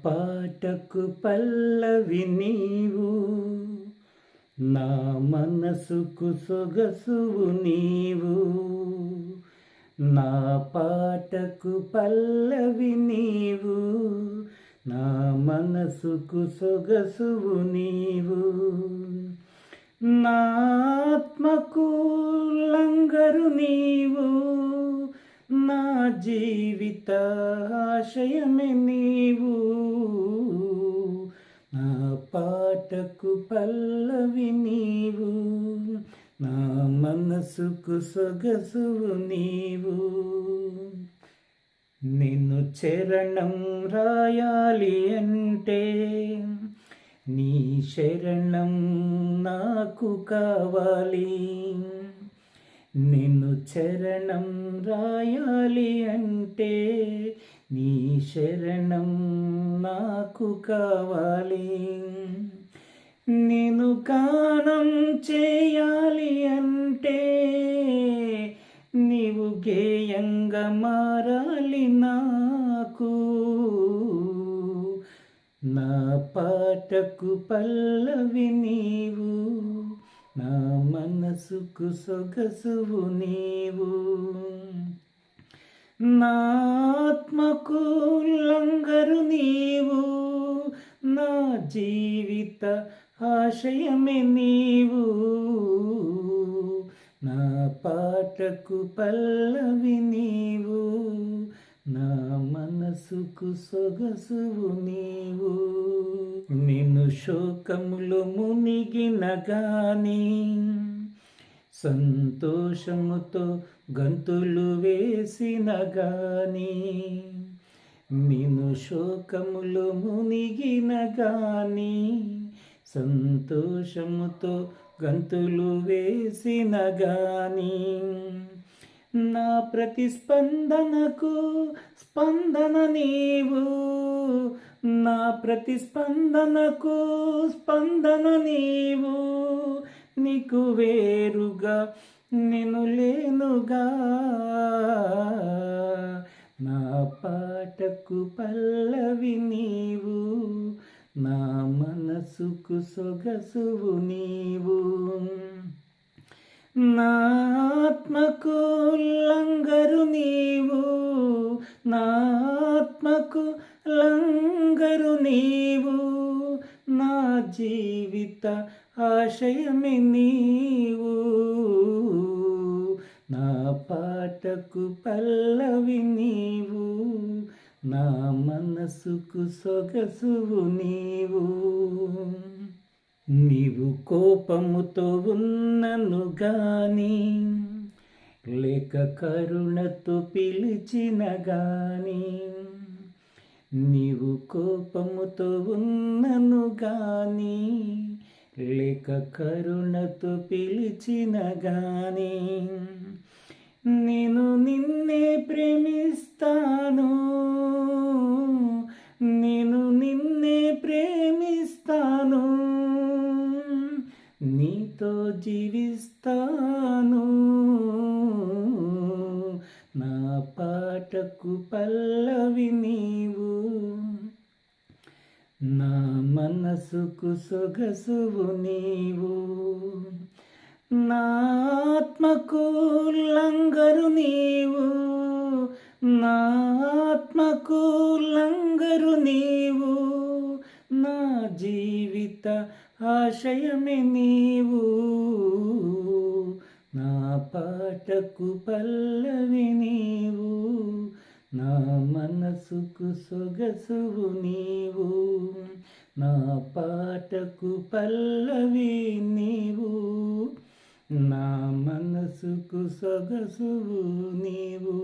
పాటకు పల్లవి నీవు, నా మనసుకు సొగసువు నీవు. నా పాటకు పల్లవి నీవు, నా మనసుకు సొగసువు నీవు. నా ఆత్మకు లంగరు నీవు, నా జీవిత ఆశయమే నీవు. నా పాటకు పల్లవి నీవు, నా మనసుకు సొగసువు నీవు. నిన్ను చరణం రాయాలి అంటే నీ శరణం నాకు కావాలి. నిన్ను చరణం రాయాలి అంటే నీ శరణం నాకు కావాలి. నిన్ను గానం చేయాలి అంటే నీవు గేయంగా మారాలి నాకు. నా పాటకు పల్లవి నీవు, నా మనసుకు సొగసువు నీవు. నా ఆత్మకు లంగరు నీవు, నా జీవిత ఆశయమే నీవు. నా పాటకు పల్లవి నీవు, నా మనసుకు సొగసువు నీవు. నిన్ను శోకములో మునిగిన గాని సంతోషముతో గంతులు వేసిన గాని, నిన్ను శోకములో మునిగిన గాని సంతోషముతో గంతులు వేసిన గాని, నా ప్రతిస్పందనకు స్పందన నీవు. నా ప్రతిస్పందనకు స్పందన నీవు. నీకు వేరుగా నేను లేనుగా. నా పాటకు పల్లవి నీవు, నా మనసుకు సొగసువు నీవు. నా ఆత్మకు లంగరు నీవు, నా ఆత్మకు లంగరు నీవు. నా జీవిత ఆశయమే నీవు. నా పాటకు పల్లవి నీవు, నా మనసుకు సొగసువు నీవు. నీవు కోపముతో ఉన్నను గాని, లేక కరుణతో పిలిచిన గాని, నీవు కోపముతో ఉన్నను గాని, లేక కరుణతో పిలిచిన గాని, నేను నిన్నే ప్రేమిస్తాను. నేను నిన్నే ప్రేమిస్తాను, నీతో జీవిస్తాను. నా పాటకు పల్లవి నీవు, నా మనసుకు సొగసువు నీవు. నా ఆత్మకు లంగరు నీవు, నా ఆత్మకు లంగరు నీవు. నా జీవిత ఆశయమే నీవు. నా పాటకు పల్లవి నీవు, నా మనసుకు సొగసువు నీవు. నా పాటకు పల్లవి నీవు, నా మనసుకు సొగసువు నీవు.